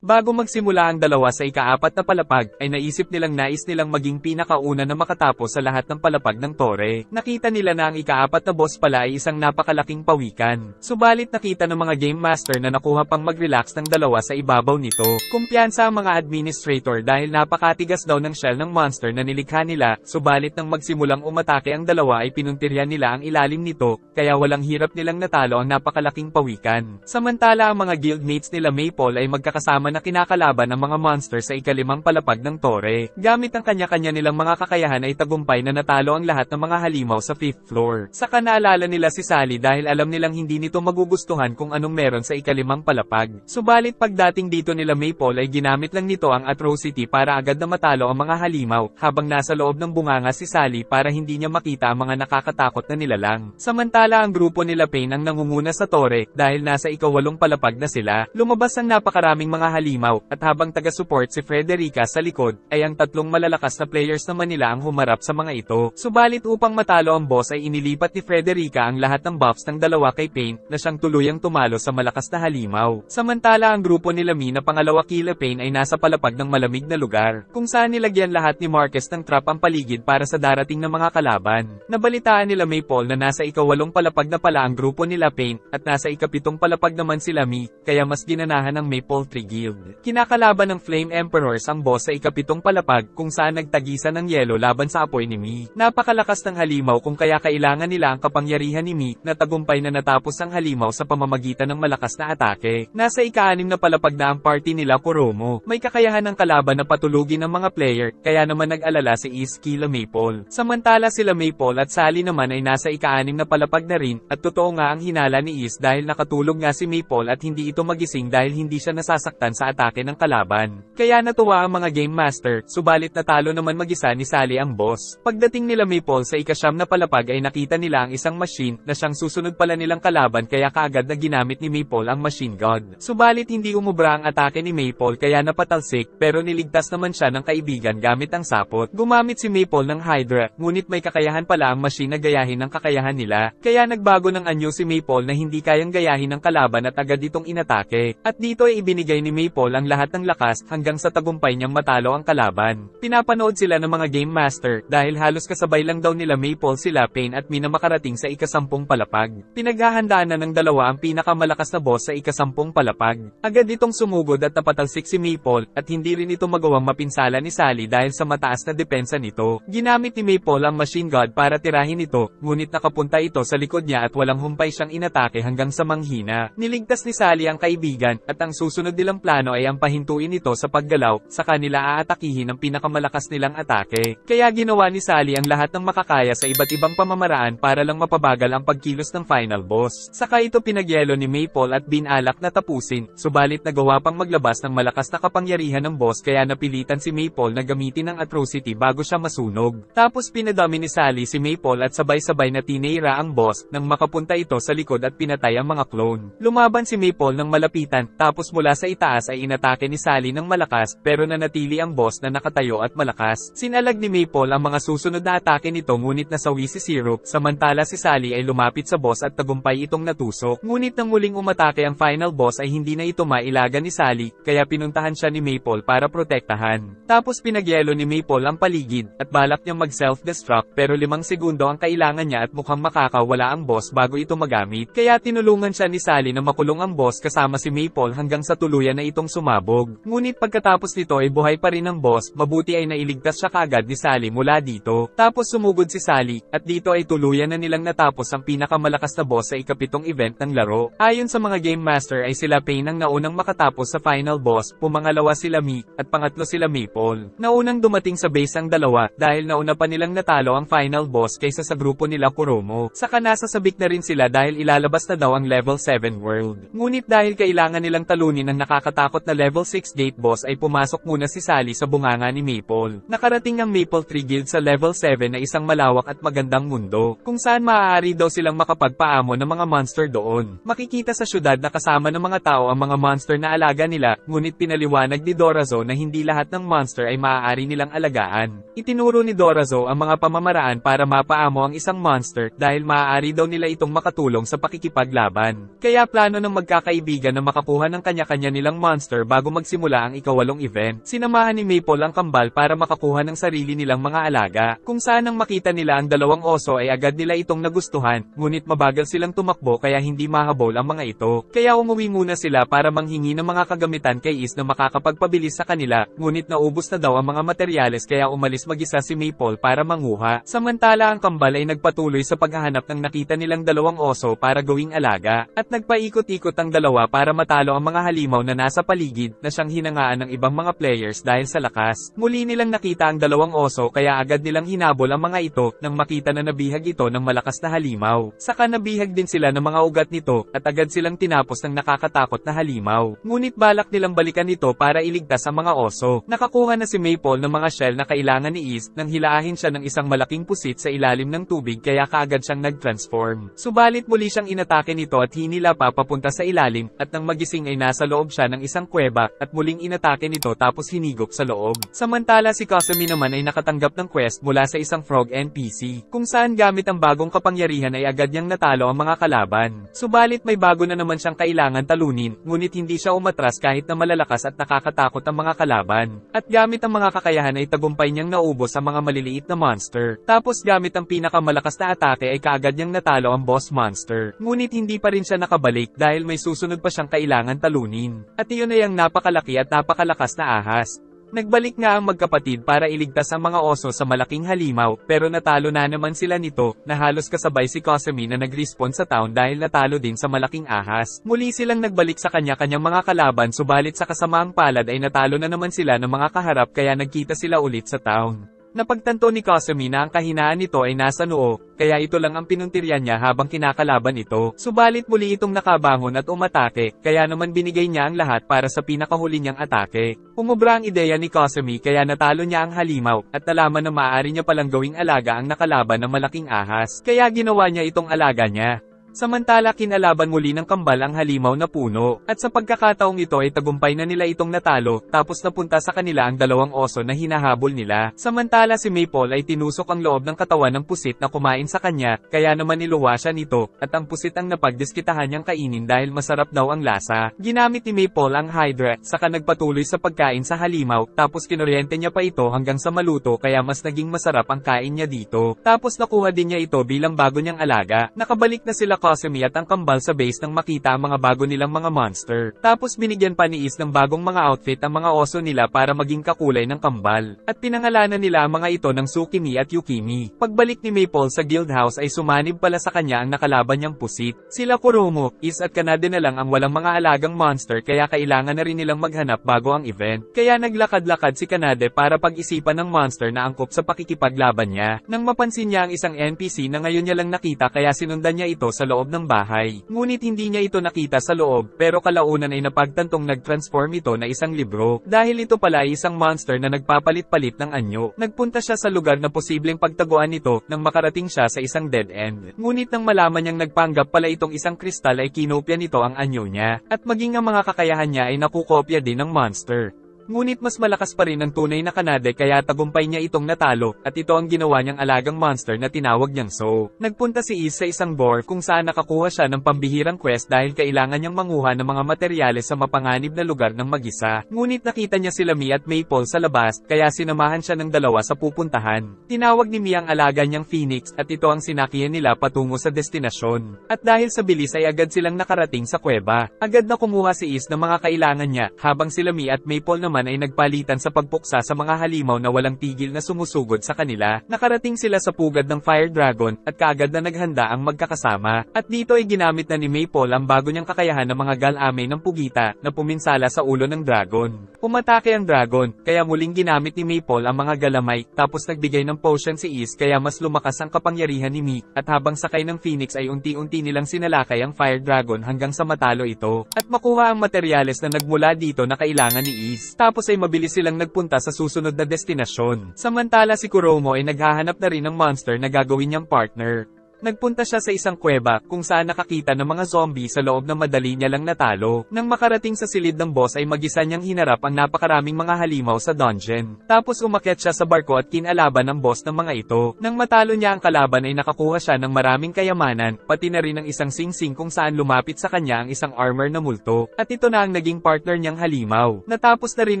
Bago magsimula ang dalawa sa ika-4 na palapag, ay naisip nilang nais nilang maging pinakauna na makatapos sa lahat ng palapag ng tore. Nakita nila na ang ika-4 na boss pala ay isang napakalaking pawikan. Subalit nakita ng mga Game Master na nakuha pang mag-relax ng dalawa sa ibabaw nito. Kumpiyansa ang mga administrator dahil napakatigas daw ng shell ng monster na nilikha nila, subalit nang magsimulang umatake ang dalawa ay pinuntiryan nila ang ilalim nito, kaya walang hirap nilang natalo ang napakalaking pawikan. Samantala ang mga guildmates nila Maple ay magkakasama na kinakalaban ang mga monster sa ika-5 palapag ng tore. Gamit ang kanya-kanya nilang mga kakayahan ay tagumpay na natalo ang lahat ng mga halimaw sa 5th floor. Saka naalala nila si Sally dahil alam nilang hindi nito magugustuhan kung anong meron sa ika-5 palapag. Subalit pagdating dito nila Maple ay ginamit lang nito ang atrocity para agad na matalo ang mga halimaw, habang nasa loob ng bunganga si Sally para hindi niya makita ang mga nakakatakot na nilalang. Samantala ang grupo nila Pain ang nangunguna sa tore dahil nasa ika-8 palapag na sila. Lumabas ang napakaraming mga halimaw, at habang taga-support si Frederica sa likod, ay ang 3 malalakas na players naman nila ang humarap sa mga ito. Subalit upang matalo ang boss ay inilipat ni Frederica ang lahat ng buffs ng dalawa kay Pain, na siyang tuluyang tumalo sa malakas na halimaw. Samantala ang grupo nila Mi na pangalawa kila Pain ay nasa palapag ng malamig na lugar, kung saan nilagyan lahat ni Marcus ng trap ang paligid para sa darating na mga kalaban. Nabalitaan nila Maple na nasa ika-8 palapag na pala ang grupo nila Pain, at nasa ika-7 palapag naman sila Mi, kaya mas ginanahan ng Maple Tree Guild. Kinakalaban ng Flame Emperors ang boss sa ika-7 palapag, kung saan nagtagisan ng yelo laban sa apoy ni Mi. Napakalakas ng halimaw kung kaya kailangan nila ang kapangyarihan ni Mi, na tagumpay na natapos ang halimaw sa pamamagitan ng malakas na atake. Nasa ika-6 na palapag na ang party nila Kuromo. May kakayahan ng kalaban na patulugin ng mga player, kaya naman nag-alala si Is kila Maple. Samantala sila Maple at Sally naman ay nasa ika-6 na palapag na rin, at totoo nga ang hinala ni Is dahil nakatulog nga si Maple at hindi ito magising dahil hindi siya nasasaktan sa atake ng kalaban. Kaya natuwa ang mga Game Master, subalit natalo naman mag-isa ni Sally ang boss. Pagdating nila Maple sa ika-9 na palapag ay nakita nila ang isang machine, na siyang susunod pala nilang kalaban kaya kaagad na ginamit ni Maple ang Machine God. Subalit hindi umubra ang atake ni Maple kaya napatalsik, pero niligtas naman siya ng kaibigan gamit ang sapot. Gumamit si Maple ng Hydra, ngunit may kakayahan pala ang machine na gayahin ng kakayahan nila, kaya nagbago ng anyo si Maple na hindi kayang gayahin ng kalaban at agad itong inatake. At dito ay ibinigay ni Maple ang lahat ng lakas hanggang sa tagumpay niyang matalo ang kalaban. Pinapanood sila ng mga Game Master dahil halos kasabay lang daw nila Maple sila Pain at Mi na makarating sa ika-10 palapag. Pinaghahandaan na ng dalawa ang pinakamalakas na boss sa ika-10 palapag. Agad itong sumugod at napatalsik si Maple, at hindi rin ito magawang mapinsala ni Sally dahil sa mataas na depensa nito. Ginamit ni Maple ang Machine God para tirahin ito, ngunit nakapunta ito sa likod niya at walang humpay siyang inatake hanggang sa manghina. Niligtas ni Sally ang kaibigan, at ang susunod nilang plano ay ang pahintuin ito sa paggalaw, sa kanila aatakihin ang pinakamalakas nilang atake. Kaya ginawa ni Sally ang lahat ng makakaya sa iba't ibang pamamaraan para lang mapabagal ang pagkilos ng final boss. Saka ito pinagyelo ni Maple at binalak na tapusin, subalit nagawa pang maglabas ng malakas na kapangyarihan ng boss kaya napilitan si Maple na gamitin ang atrocity bago siya masunog. Tapos pinadami ni Sally si Maple at sabay-sabay na tinira ang boss, nang makapunta ito sa likod at pinatay ang mga clone. Lumaban si Maple ng malapitan, tapos mula sa itaas ay inatake ni Sally ng malakas, pero nanatili ang boss na nakatayo at malakas. Sinalag ni Maple ang mga susunod na atake nito ngunit nasawi si Syrup, samantala si Sally ay lumapit sa boss at tagumpay itong natusok. Ngunit nang muling umatake ang final boss ay hindi na ito mailaga ni Sally, kaya pinuntahan siya ni Maple para protektahan. Tapos pinagyelo ni Maple ang paligid, at balak niyang mag-self-destruct, pero 5 segundo ang kailangan niya at mukhang makakawala ang boss bago ito magamit. Kaya tinulungan siya ni Sally na makulong ang boss kasama si Maple hanggang sa tuluyan na itong sumabog. Ngunit pagkatapos nito ay buhay pa rin ang boss, mabuti ay nailigtas siya kaagad ni Sally mula dito. Tapos sumugod si Sally, at dito ay tuluyan na nilang natapos ang pinakamalakas na boss sa ika-7 event ng laro. Ayon sa mga Game Master ay sila Pain ang naunang makatapos sa final boss, pumangalawa sila Mi, at pangatlo sila Maple. Naunang dumating sa base ang dalawa, dahil nauna pa nilang natalo ang final boss kaysa sa grupo nila Kuromo. Saka nasasabik na rin sila dahil ilalabas na daw ang level 7 world. Ngunit dahil kailangan nilang talunin ang nakakatakot na level 6 gate boss ay pumasok muna si Sally sa bunganga ni Maple. Nakarating ang Maple Tree Guild sa level 7 na isang malawak at magandang mundo, kung saan maaari daw silang makapagpaamo ng mga monster doon. Makikita sa syudad na kasama ng mga tao ang mga monster na alaga nila, ngunit pinaliwanag ni Dorazo na hindi lahat ng monster ay maaari nilang alagaan. Itinuro ni Dorazo ang mga pamamaraan para mapaamo ang isang monster dahil maaari daw nila itong makatulong sa pakikipaglaban. Kaya plano ng magkakaibigan na makakuha ng kanya-kanya nilang monster bago magsimula ang ikawalong event. Sinamahan ni Maple ang kambal para makakuha ng sarili nilang mga alaga, kung saan nang makita nila ang dalawang oso ay agad nila itong nagustuhan, ngunit mabagal silang tumakbo kaya hindi mahabol ang mga ito. Kaya umuwi muna sila para manghingi ng mga kagamitan kay Is na makakapagpabilis sa kanila, ngunit naubos na daw ang mga materyales kaya umalis mag-isa si Maple para manguha. Samantala ang kambal ay nagpatuloy sa paghahanap ng nakita nilang dalawang oso para gawing alaga, at nagpaikot-ikot ang dalawa para matalo ang mga halimaw na nasa paligid na siyang hinangaan ng ibang mga players dahil sa lakas. Muli nilang nakita ang dalawang oso kaya agad nilang hinabol ang mga ito nang makita na nabihag ito ng malakas na halimaw. Saka nabihag din sila ng mga ugat nito at agad silang tinapos ng nakakatakot na halimaw. Ngunit balak nilang balikan ito para iligtas ang mga oso. Nakakuha na si Maple ng mga shell na kailangan ni Is nang hilahin siya ng isang malaking pusit sa ilalim ng tubig kaya kaagad siyang nag-transform. Subalit muli siyang inatake nito at hinila pa papunta sa ilalim, at nang magising ay nasa loob siya ng isang kuweba, at muling inatake nito tapos hinigop sa loob. Samantala si Kasumi naman ay nakatanggap ng quest mula sa isang frog NPC, kung saan gamit ang bagong kapangyarihan ay agad niyang natalo ang mga kalaban. Subalit may bago na naman siyang kailangan talunin, ngunit hindi siya umatras kahit na malalakas at nakakatakot ang mga kalaban. At gamit ang mga kakayahan ay tagumpay niyang naubos ang mga maliliit na monster. Tapos gamit ang pinakamalakas na atake ay kaagad niyang natalo ang boss monster. Ngunit hindi pa rin siya nakabalik dahil may susunod pa siyang kailangan talunin. At iyon ay ang napakalaki at napakalakas na ahas. Nagbalik nga ang magkapatid para iligtas ang mga oso sa malaking halimaw, pero natalo na naman sila nito, na halos kasabay si Kasumi na nag-respawn sa town dahil natalo din sa malaking ahas. Muli silang nagbalik sa kanya-kanyang mga kalaban subalit sa kasamaang palad ay natalo na naman sila ng mga kaharap kaya nagkita sila ulit sa town. Napagtanto ni Kasumi na ang kahinaan nito ay nasa noo, kaya ito lang ang pinuntiryan niya habang kinakalaban ito. Subalit muli itong nakabangon at umatake, kaya naman binigay niya ang lahat para sa pinakahuli niyang atake. Umubra ang ideya ni Kasumi kaya natalo niya ang halimaw, at nalaman na maaari niya palang gawing alaga ang nakalaban ng malaking ahas, kaya ginawa niya itong alaga niya. Samantala kinalaban muli ng kambal ang halimaw na puno, at sa pagkakataong ito ay tagumpay na nila itong natalo, tapos napunta sa kanila ang dalawang oso na hinahabol nila. Samantala si Maple ay tinusok ang loob ng katawan ng pusit na kumain sa kanya, kaya naman niluwa siya nito, at ang pusit ang napagdiskitahan niyang kainin dahil masarap daw ang lasa. Ginamit ni Maple ang Hydra, saka nagpatuloy sa pagkain sa halimaw, tapos kinuryente niya pa ito hanggang sa maluto kaya mas naging masarap ang kain niya dito. Tapos nakuha din niya ito bilang bago niyang alaga. Nakabalik na sila Kasumi at ang kambal sa base nang makita ang mga bago nilang mga monster. Tapos binigyan pa ni Is ng bagong mga outfit ang mga oso nila para maging kakulay ng kambal. At pinangalanan nila ang mga ito ng Tsukimi at Yukimi. Pagbalik ni Maple sa guild house ay sumanib pala sa kanya ang nakalaban niyang pusit. Sila Kuromo, Is at Kanade na lang ang walang mga alagang monster kaya kailangan na rin nilang maghanap bago ang event. Kaya naglakad-lakad si Kanade para pag-isipan ng monster na angkop sa pakikipaglaban niya. Nang mapansin niya ang isang NPC na ngayon niya lang nakita kaya sinundan niya ito sa loob ng bahay. Ngunit hindi niya ito nakita sa loob, pero kalaunan ay napagtantong nag-transform ito na isang libro. Dahil ito pala ay isang monster na nagpapalit-palit ng anyo. Nagpunta siya sa lugar na posibleng pagtaguan nito nang makarating siya sa isang dead end. Ngunit nang malaman niyang nagpanggap pala itong isang kristal ay kinopya nito ang anyo niya, at maging ang mga kakayahan niya ay nakukopya din ng monster. Ngunit mas malakas pa rin ang tunay na Kanade kaya tagumpay niya itong natalo, at ito ang ginawa niyang alagang monster na tinawag niyang So. Nagpunta si Is sa isang bar kung saan nakakuha siya ng pambihirang quest dahil kailangan niyang manguha ng mga materyales sa mapanganib na lugar ng mag-isa. Ngunit nakita niya sila Mi at Maple sa labas, kaya sinamahan siya ng dalawa sa pupuntahan. Tinawag ni Mi ang alaga niyang Phoenix, at ito ang sinakihan nila patungo sa destinasyon. At dahil sa bilis ay agad silang nakarating sa kuweba. Agad na kumuha si Is ng mga kailangan niya, habang sila Mi at Maple naman ay nagpalitan sa pagpuksa sa mga halimaw na walang tigil na sumusugod sa kanila. Nakarating sila sa pugad ng Fire Dragon, at kaagad na naghanda ang magkakasama. At dito ay ginamit na ni Maple ang bago niyang kakayahan ng mga galame ng pugita, na puminsala sa ulo ng dragon. Umatake ang dragon, kaya muling ginamit ni Maple ang mga galamay, tapos nagbigay ng potion si Is kaya mas lumakas ang kapangyarihan ni Mi, at habang sakay ng Phoenix ay unti-unti nilang sinalakay ang Fire Dragon hanggang sa matalo ito, at makuha ang materyales na nagmula dito na kailangan ni Is. Tapos ay mabilis silang nagpunta sa susunod na destinasyon. Samantala si Kuromo ay naghahanap na rin ng monster na gagawin niyang partner. Nagpunta siya sa isang kuweba, kung saan nakakita ng mga zombie sa loob na madali niya lang natalo. Nang makarating sa silid ng boss ay mag-isa niyang hinarap ang napakaraming mga halimaw sa dungeon. Tapos umakyat siya sa barko at kinalaban ng boss ng mga ito. Nang matalo niya ang kalaban ay nakakuha siya ng maraming kayamanan, pati na rin ang isang singsing kung saan lumapit sa kanya ang isang armor na multo. At ito na ang naging partner niyang halimaw. Natapos na rin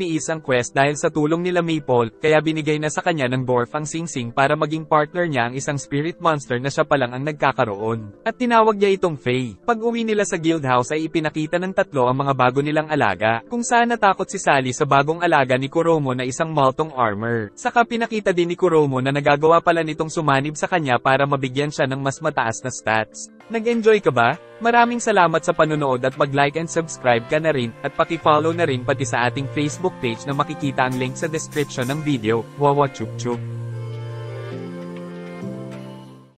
ni Is ang quest dahil sa tulong nila Maple, kaya binigay na sa kanya ng dwarf ang singsing para maging partner niya ang isang spirit monster na siya palang ang nagkakaroon. At tinawag niya itong Faye. Pag-uwi nila sa guild house ay ipinakita ng tatlo ang mga bago nilang alaga, kung saan natakot si Sally sa bagong alaga ni Kuromo na isang maltong armor. Saka pinakita din ni Kuromo na nagagawa pala nitong sumanib sa kanya para mabigyan siya ng mas mataas na stats. Nag-enjoy ka ba? Maraming salamat sa panonood at mag-like and subscribe ka na rin, at paki-follow na rin pati sa ating Facebook page na makikita ang link sa description ng video. Wawa chup chup.